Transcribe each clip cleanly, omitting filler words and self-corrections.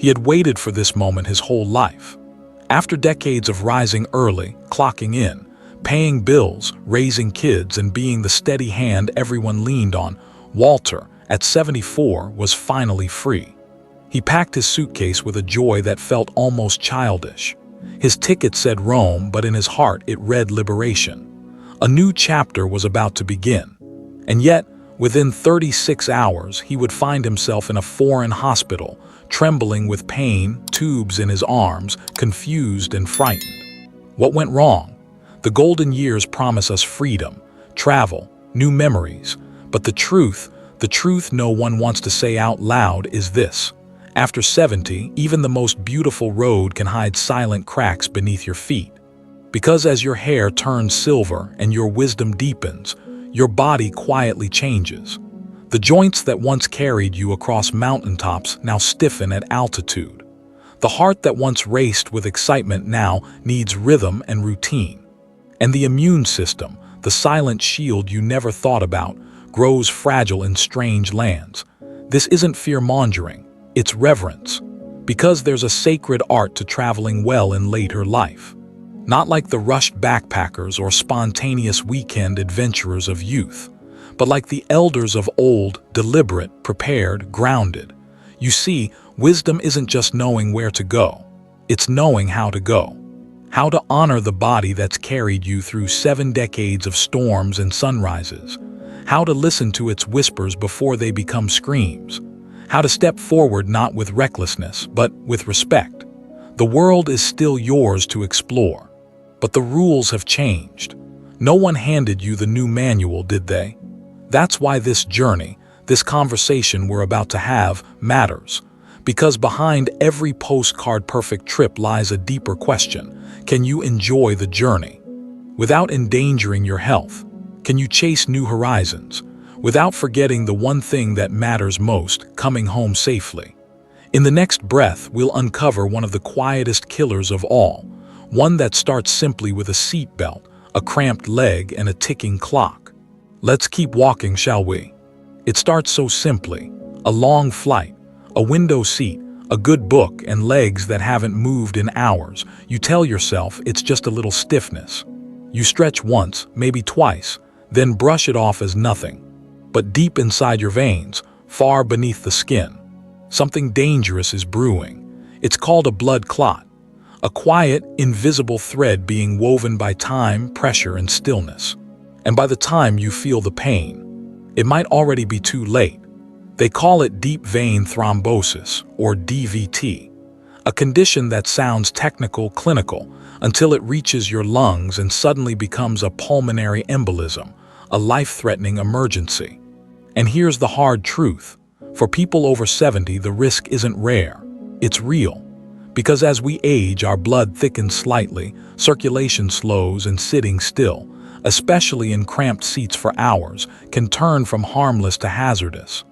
He had waited for this moment his whole life. After decades of rising early, clocking in, paying bills, raising kids, and being the steady hand everyone leaned on, Walter, at 74, was finally free. He packed his suitcase with a joy that felt almost childish. His ticket said Rome, but in his heart it read liberation. A new chapter was about to begin. And yet, within 36 hours, he would find himself in a foreign hospital, trembling with pain, tubes in his arms, confused and frightened. What went wrong? The golden years promise us freedom, travel, new memories. But the truth no one wants to say out loud is this. After 70, even the most beautiful road can hide silent cracks beneath your feet. Because as your hair turns silver and your wisdom deepens, your body quietly changes. The joints that once carried you across mountaintops now stiffen at altitude. The heart that once raced with excitement now needs rhythm and routine. And the immune system, the silent shield you never thought about, grows fragile in strange lands. This isn't fear-mongering, it's reverence. Because there's a sacred art to traveling well in later life. Not like the rushed backpackers or spontaneous weekend adventurers of youth, but like the elders of old, deliberate, prepared, grounded. You see, wisdom isn't just knowing where to go, it's knowing how to go. How to honor the body that's carried you through 7 decades of storms and sunrises. How to listen to its whispers before they become screams. How to step forward not with recklessness, but with respect. The world is still yours to explore, but the rules have changed. No one handed you the new manual, did they? That's why this journey, this conversation we're about to have, matters. Because behind every postcard perfect trip lies a deeper question. Can you enjoy the journey? Without endangering your health? Can you chase new horizons? Without forgetting the one thing that matters most, coming home safely? In the next breath, we'll uncover one of the quietest killers of all. One that starts simply with a seat belt, a cramped leg, and a ticking clock. Let's keep walking, shall we? It starts so simply. A long flight, a window seat, a good book, and legs that haven't moved in hours. You tell yourself it's just a little stiffness. You stretch once, maybe twice, then brush it off as nothing. But deep inside your veins, far beneath the skin, something dangerous is brewing. It's called a blood clot. A quiet, invisible thread being woven by time, pressure, and stillness. And by the time you feel the pain, it might already be too late. They call it deep vein thrombosis, or DVT, a condition that sounds technical, clinical, until it reaches your lungs and suddenly becomes a pulmonary embolism, a life-threatening emergency. And here's the hard truth. For people over 70, the risk isn't rare. It's real. Because as we age, our blood thickens slightly, circulation slows, and sitting still, especially in cramped seats for hours, can turn from harmless to hazardous.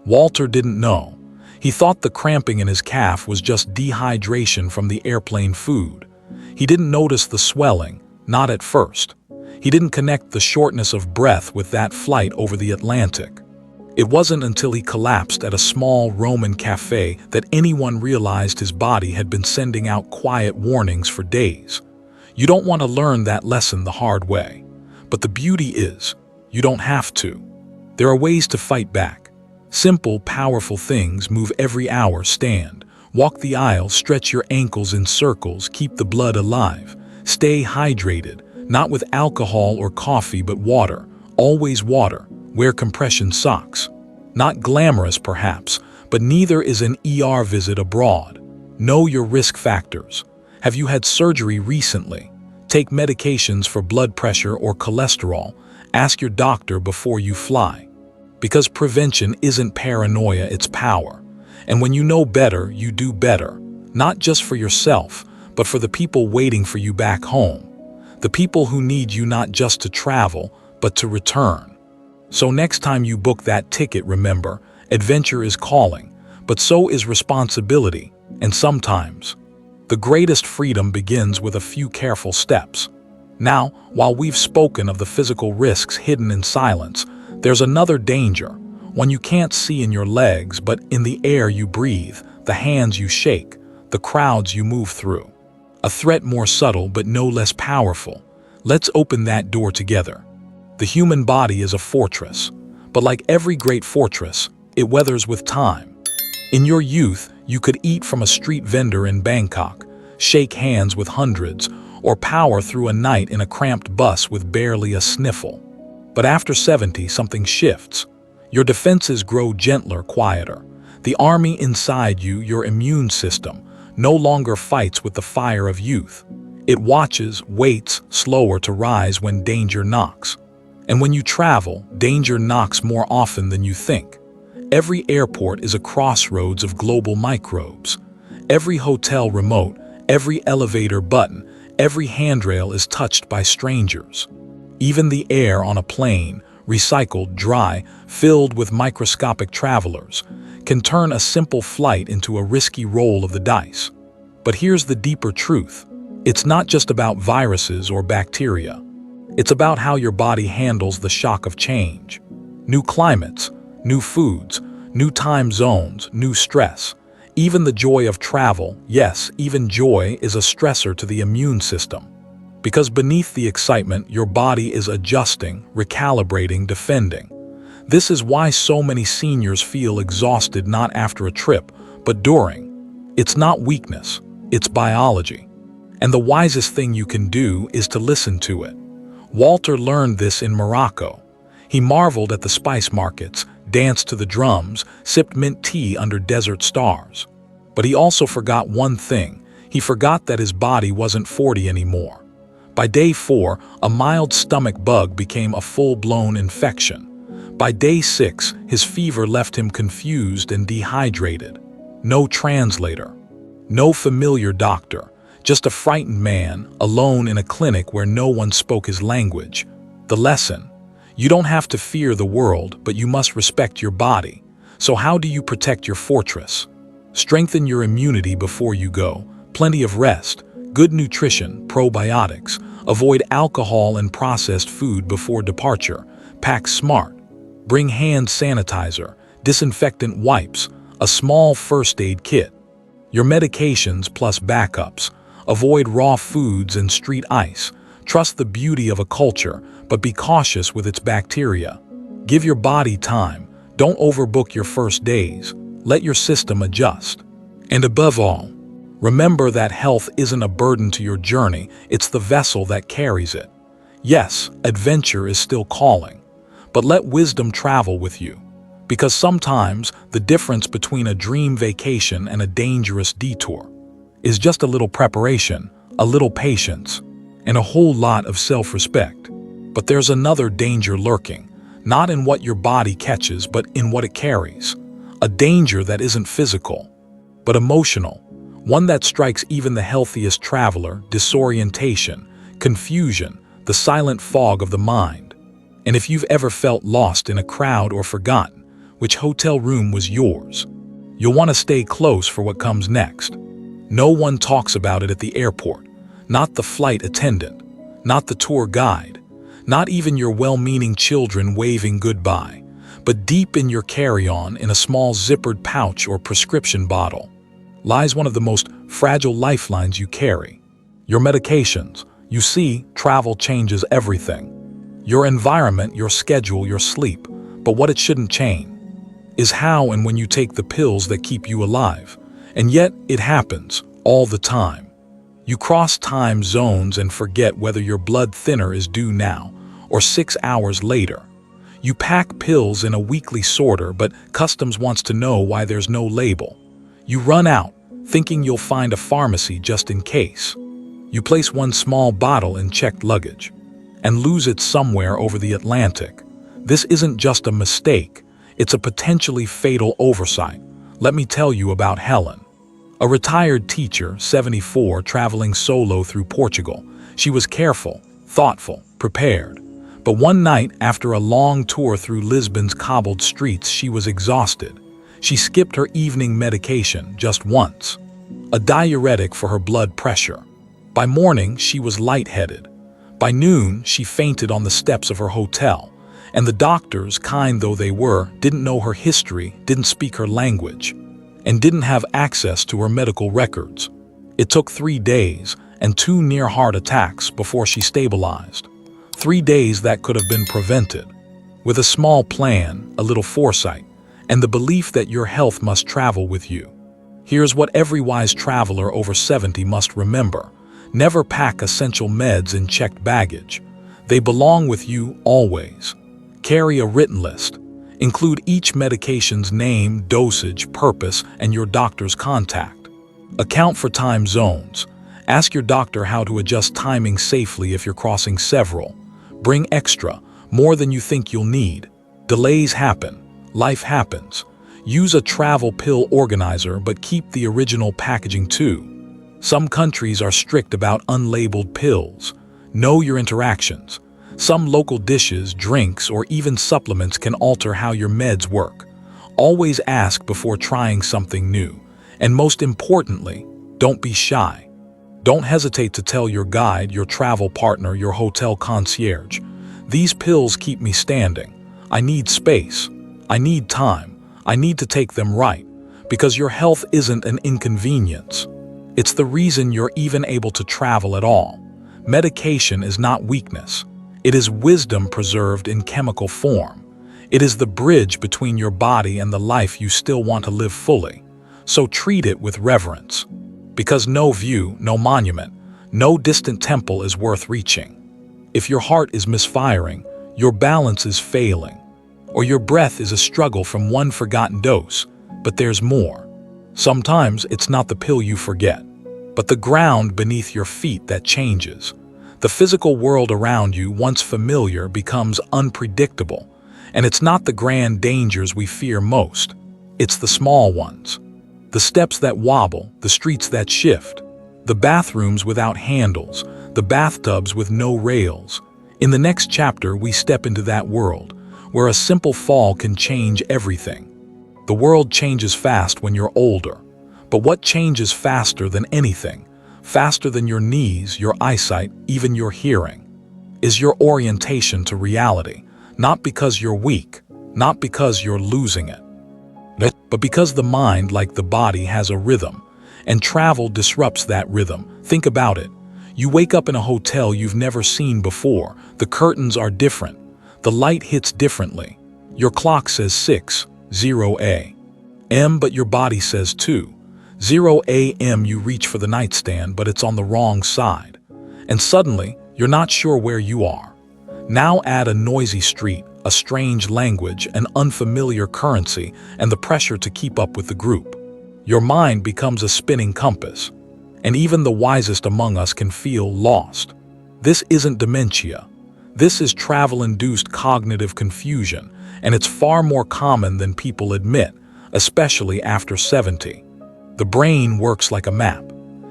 Walter didn't know. He thought the cramping in his calf was just dehydration from the airplane food. He didn't notice the swelling, not at first. He didn't connect the shortness of breath with that flight over the Atlantic. It wasn't until he collapsed at a small Roman cafe that anyone realized his body had been sending out quiet warnings for days. You don't want to learn that lesson the hard way. But the beauty is, you don't have to. There are ways to fight back. Simple, powerful things: move every hour, stand, walk the aisle, stretch your ankles in circles, keep the blood alive. Stay hydrated, not with alcohol or coffee but water, always water. Wear compression socks. Not glamorous perhaps, but neither is an ER visit abroad. Know your risk factors. Have you had surgery recently? Take medications for blood pressure or cholesterol. Ask your doctor before you fly. Because prevention isn't paranoia, it's power. And when you know better, you do better. Not just for yourself, but for the people waiting for you back home. The people who need you not just to travel, but to return. So next time you book that ticket, remember, adventure is calling, but so is responsibility, and sometimes the greatest freedom begins with a few careful steps. Now, while we've spoken of the physical risks hidden in silence, there's another danger, one you can't see in your legs but in the air you breathe, the hands you shake, the crowds you move through. A threat more subtle but no less powerful. Let's open that door together. The human body is a fortress, but like every great fortress, it weathers with time. In your youth, you could eat from a street vendor in Bangkok, shake hands with hundreds, or power through a night in a cramped bus with barely a sniffle. But after 70, something shifts. Your defenses grow gentler, quieter. The army inside you, your immune system, no longer fights with the fire of youth. It watches, waits, slower to rise when danger knocks. And when you travel, danger knocks more often than you think. Every airport is a crossroads of global microbes. Every hotel remote, every elevator button, every handrail is touched by strangers. Even the air on a plane, recycled, dry, filled with microscopic travelers, can turn a simple flight into a risky roll of the dice. But here's the deeper truth. It's not just about viruses or bacteria. It's about how your body handles the shock of change. New climates, new foods, new time zones, new stress. Even the joy of travel, yes, even joy is a stressor to the immune system. Because beneath the excitement, your body is adjusting, recalibrating, defending. This is why so many seniors feel exhausted not after a trip, but during. It's not weakness, it's biology. And the wisest thing you can do is to listen to it. Walter learned this in Morocco. He marveled at the spice markets, danced to the drums, sipped mint tea under desert stars. But he also forgot one thing. He forgot that his body wasn't 40 anymore. By day 4, a mild stomach bug became a full-blown infection. By day 6, his fever left him confused and dehydrated. No translator. No familiar doctor. Just a frightened man, alone in a clinic where no one spoke his language. The lesson: you don't have to fear the world, but you must respect your body. So how do you protect your fortress? Strengthen your immunity before you go. Plenty of rest, good nutrition, probiotics. Avoid alcohol and processed food before departure. Pack smart. Bring hand sanitizer, disinfectant wipes, a small first aid kit. Your medications plus backups. Avoid raw foods and street ice. Trust the beauty of a culture, but be cautious with its bacteria. Give your body time. Don't overbook your first days. Let your system adjust. And above all, remember that health isn't a burden to your journey, it's the vessel that carries it. Yes, adventure is still calling, but let wisdom travel with you. Because sometimes the difference between a dream vacation and a dangerous detour is just a little preparation, a little patience, and a whole lot of self-respect. But there's another danger lurking, not in what your body catches, but in what it carries. A danger that isn't physical, but emotional. One that strikes even the healthiest traveler: disorientation, confusion, the silent fog of the mind. And if you've ever felt lost in a crowd or forgotten which hotel room was yours, you'll want to stay close for what comes next. No one talks about it at the airport, not the flight attendant, not the tour guide, not even your well-meaning children waving goodbye, but deep in your carry-on, in a small zippered pouch or prescription bottle, lies one of the most fragile lifelines you carry: your medications. You see, travel changes everything. Your environment, your schedule, your sleep. But what it shouldn't change is how and when you take the pills that keep you alive. And yet, it happens all the time. You cross time zones and forget whether your blood thinner is due now or 6 hours later. You pack pills in a weekly sorter, but customs wants to know why there's no label. You run out, thinking you'll find a pharmacy just in case. You place one small bottle in checked luggage and lose it somewhere over the Atlantic. This isn't just a mistake, it's a potentially fatal oversight. Let me tell you about Helen. A retired teacher, 74, traveling solo through Portugal. She was careful, thoughtful, prepared. But one night, after a long tour through Lisbon's cobbled streets, she was exhausted. She skipped her evening medication just once, a diuretic for her blood pressure. By morning, she was lightheaded. By noon, she fainted on the steps of her hotel, and the doctors, kind though they were, didn't know her history, didn't speak her language. and didn't have access to her medical records. It took 3 days and 2 near heart attacks before she stabilized. 3 days that could have been prevented. With a small plan, a little foresight, and the belief that your health must travel with you. Here's what every wise traveler over 70 must remember. Never pack essential meds in checked baggage. They belong with you always. Carry a written list. Include each medication's name, dosage, purpose, and your doctor's contact. Account for time zones. Ask your doctor how to adjust timing safely if you're crossing several. Bring extra, more than you think you'll need. Delays happen. Life happens. Use a travel pill organizer, but keep the original packaging too. Some countries are strict about unlabeled pills. Know your interactions. Some local dishes, drinks, or even supplements can alter how your meds work. Always ask before trying something new. And most importantly, don't be shy. Don't hesitate to tell your guide, your travel partner, your hotel concierge, "These pills keep me standing. I need space. I need time. I need to take them right," because your health isn't an inconvenience. It's the reason you're even able to travel at all. Medication is not weakness. It is wisdom preserved in chemical form. It is the bridge between your body and the life you still want to live fully. So treat it with reverence. Because no view, no monument, no distant temple is worth reaching. If your heart is misfiring, your balance is failing, or your breath is a struggle from one forgotten dose, but there's more. Sometimes it's not the pill you forget, but the ground beneath your feet that changes. The physical world around you, once familiar, becomes unpredictable, and it's not the grand dangers we fear most. It's the small ones. The steps that wobble, the streets that shift, the bathrooms without handles, the bathtubs with no rails. In the next chapter, we step into that world, where a simple fall can change everything. The world changes fast when you're older, but what changes faster than anything, faster than your knees, your eyesight, even your hearing, is your orientation to reality, not because you're weak, not because you're losing it, but because the mind, like the body, has a rhythm, and travel disrupts that rhythm. Think about it. You wake up in a hotel you've never seen before. The curtains are different. The light hits differently. Your clock says 6:0 a.m., but your body says 2:0 a.m. You reach for the nightstand, but it's on the wrong side. And suddenly, you're not sure where you are. Now add a noisy street, a strange language, an unfamiliar currency, and the pressure to keep up with the group. Your mind becomes a spinning compass, and even the wisest among us can feel lost. This isn't dementia. This is travel-induced cognitive confusion, and it's far more common than people admit, especially after 70. The brain works like a map,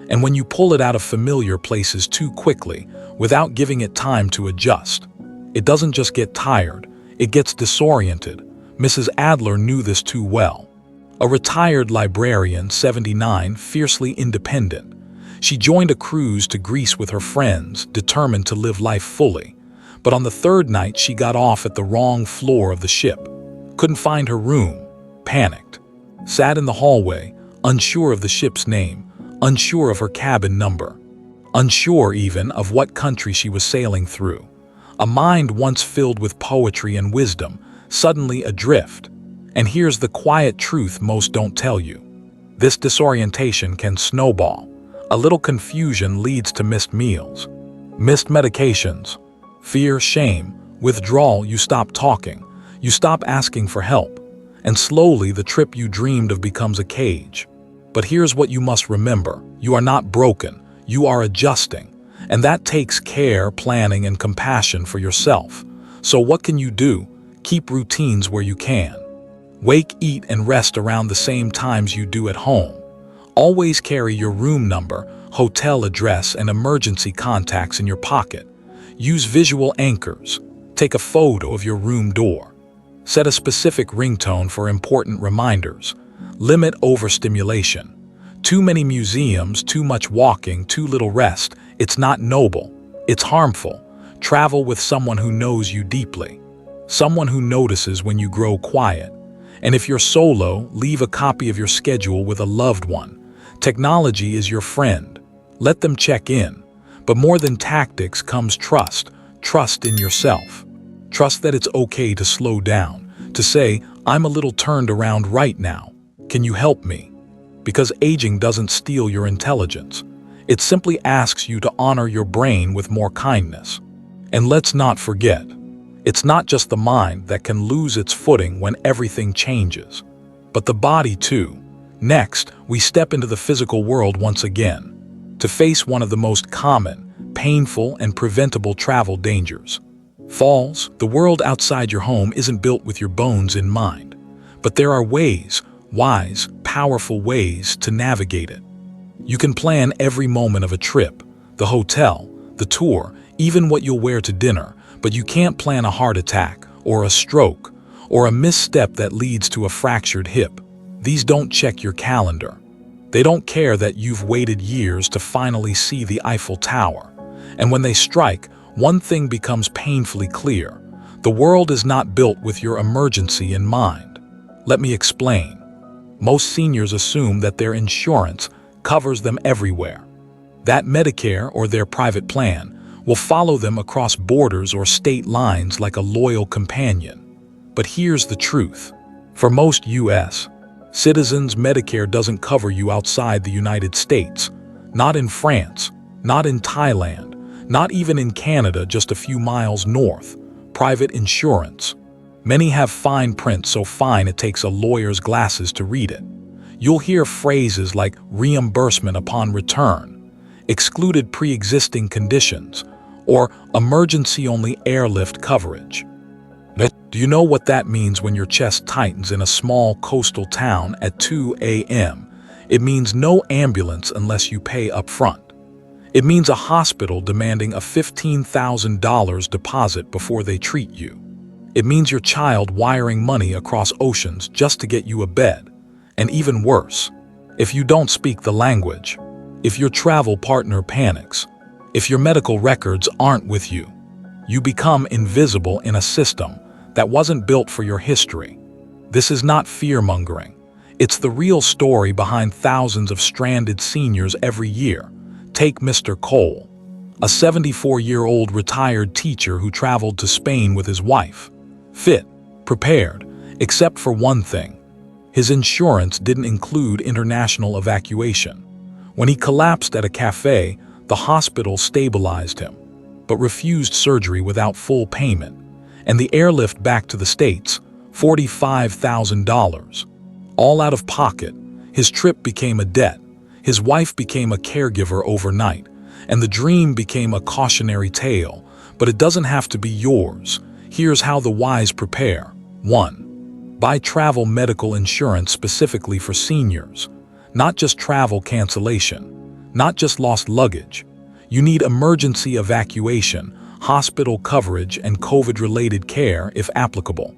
and when you pull it out of familiar places too quickly, without giving it time to adjust, it doesn't just get tired, it gets disoriented. Mrs. Adler knew this too well. A retired librarian, 79, fiercely independent. She joined a cruise to Greece with her friends, determined to live life fully. But on the third night, she got off at the wrong floor of the ship. Couldn't find her room. Panicked. Sat in the hallway, unsure of the ship's name, unsure of her cabin number, unsure even of what country she was sailing through. A mind once filled with poetry and wisdom, suddenly adrift. And here's the quiet truth most don't tell you. This disorientation can snowball. A little confusion leads to missed meals, missed medications, fear, shame, withdrawal. You stop talking, you stop asking for help, and slowly the trip you dreamed of becomes a cage. But here's what you must remember. You are not broken, you are adjusting, and that takes care, planning, and compassion for yourself. So what can you do? Keep routines where you can. Wake, eat, and rest around the same times you do at home. Always carry your room number, hotel address, and emergency contacts in your pocket. Use visual anchors. Take a photo of your room door. Set a specific ringtone for important reminders. Limit overstimulation. Too many museums, too much walking, too little rest. It's not noble. It's harmful. Travel with someone who knows you deeply. Someone who notices when you grow quiet. And if you're solo, leave a copy of your schedule with a loved one. Technology is your friend. Let them check in. But more than tactics comes trust. Trust in yourself. Trust that it's okay to slow down, to say, I'm a little turned around right now. Can you help me? Because aging doesn't steal your intelligence. It simply asks you to honor your brain with more kindness. And let's not forget, it's not just the mind that can lose its footing when everything changes, but the body too. Next, we step into the physical world once again, to face one of the most common, painful, and preventable travel dangers. Falls. The world outside your home isn't built with your bones in mind, but there are ways, wise, powerful ways to navigate it. You can plan every moment of a trip, the hotel, the tour, even what you'll wear to dinner, but you can't plan a heart attack, or a stroke, or a misstep that leads to a fractured hip. These don't check your calendar. They don't care that you've waited years to finally see the Eiffel Tower. And when they strike, one thing becomes painfully clear. The world is not built with your emergency in mind. Let me explain. Most seniors assume that their insurance covers them everywhere. That Medicare or their private plan will follow them across borders or state lines like a loyal companion. But here's the truth. For most U.S. citizens, Medicare doesn't cover you outside the United States. Not in France, not in Thailand, not even in Canada just a few miles north. Private insurance. Many have fine print so fine it takes a lawyer's glasses to read it. You'll hear phrases like reimbursement upon return, excluded pre-existing conditions, or emergency-only airlift coverage. Do you know what that means when your chest tightens in a small coastal town at 2 a.m.? It means no ambulance unless you pay up front. It means a hospital demanding a $15,000 deposit before they treat you. It means your child wiring money across oceans just to get you a bed. And even worse, if you don't speak the language, if your travel partner panics, if your medical records aren't with you, you become invisible in a system that wasn't built for your history. This is not fear-mongering. It's the real story behind thousands of stranded seniors every year. Take Mr. Cole, a 74-year-old retired teacher who traveled to Spain with his wife. Fit, prepared, except for one thing. His insurance didn't include international evacuation. When he collapsed at a cafe, the hospital stabilized him, but refused surgery without full payment, and the airlift back to the States, $45,000. All out of pocket, his trip became a debt, his wife became a caregiver overnight, and the dream became a cautionary tale. But it doesn't have to be yours. Here's how the wise prepare. 1. Buy travel medical insurance specifically for seniors. Not just travel cancellation. Not just lost luggage. You need emergency evacuation, hospital coverage, and COVID-related care if applicable.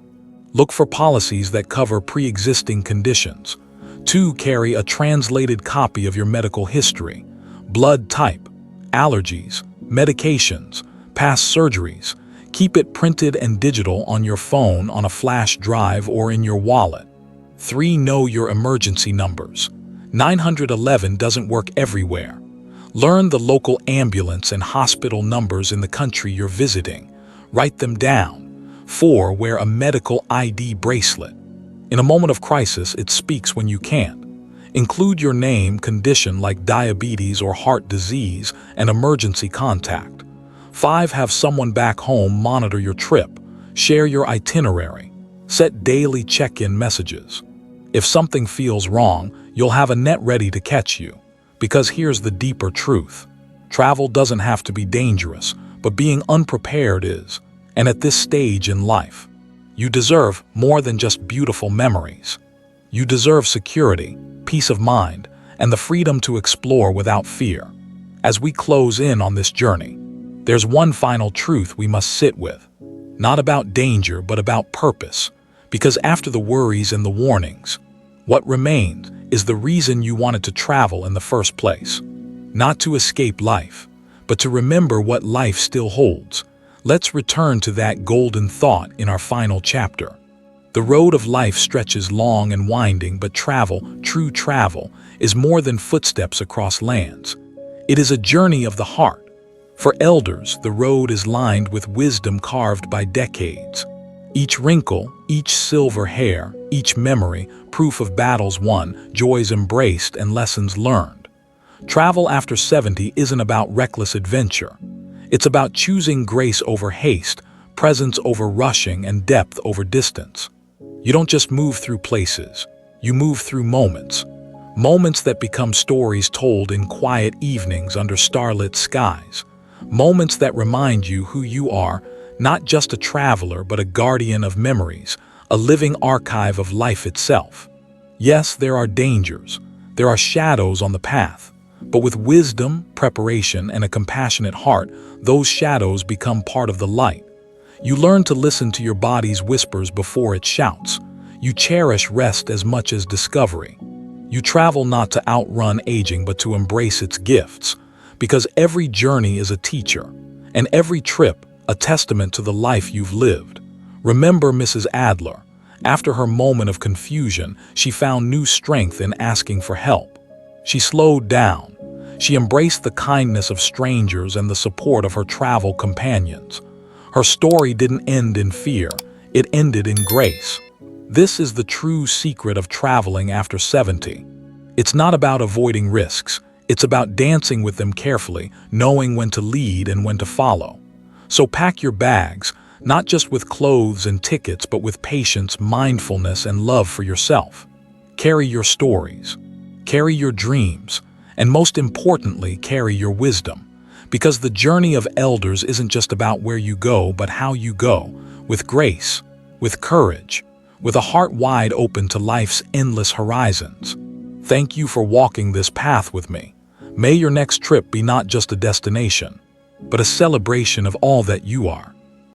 Look for policies that cover pre-existing conditions. 2. Carry a translated copy of your medical history, blood type, allergies, medications, past surgeries. Keep it printed and digital on your phone, on a flash drive, or in your wallet. 3. Know your emergency numbers. 911 doesn't work everywhere. Learn the local ambulance and hospital numbers in the country you're visiting. Write them down. 4. Wear a medical ID bracelet. In a moment of crisis, it speaks when you can't. Include your name, condition like diabetes or heart disease, and emergency contact. 5. Have someone back home monitor your trip. Share your itinerary. Set daily check-in messages. If something feels wrong, you'll have a net ready to catch you. Because here's the deeper truth. Travel doesn't have to be dangerous, but being unprepared is. And at this stage in life, you deserve more than just beautiful memories. You deserve security, peace of mind, and the freedom to explore without fear. As we close in on this journey, there's one final truth we must sit with. Not about danger, but about purpose. Because after the worries and the warnings, what remains is the reason you wanted to travel in the first place. Not to escape life, but to remember what life still holds. Let's return to that golden thought in our final chapter. The road of life stretches long and winding, but travel, true travel, is more than footsteps across lands. It is a journey of the heart. For elders, the road is lined with wisdom carved by decades. Each wrinkle, each silver hair, each memory, proof of battles won, joys embraced, and lessons learned. Travel after 70 isn't about reckless adventure. It's about choosing grace over haste, presence over rushing, and depth over distance. You don't just move through places, you move through moments. Moments that become stories told in quiet evenings under starlit skies. Moments that remind you who you are, not just a traveler but a guardian of memories, a living archive of life itself. Yes, there are dangers, there are shadows on the path, but with wisdom, preparation, and a compassionate heart, those shadows become part of the light. You learn to listen to your body's whispers before it shouts. You cherish rest as much as discovery. You travel not to outrun aging but to embrace its gifts, because every journey is a teacher, and every trip a testament to the life you've lived. Remember Mrs. Adler. After her moment of confusion, she found new strength in asking for help. She slowed down. She embraced the kindness of strangers and the support of her travel companions. Her story didn't end in fear, it ended in grace. This is the true secret of traveling after 70. It's not about avoiding risks, it's about dancing with them carefully, knowing when to lead and when to follow. So pack your bags, not just with clothes and tickets, but with patience, mindfulness, and love for yourself. Carry your stories, carry your dreams, and most importantly, carry your wisdom. Because the journey of elders isn't just about where you go, but how you go, with grace, with courage, with a heart wide open to life's endless horizons. Thank you for walking this path with me. May your next trip be not just a destination, but a celebration of all that you are.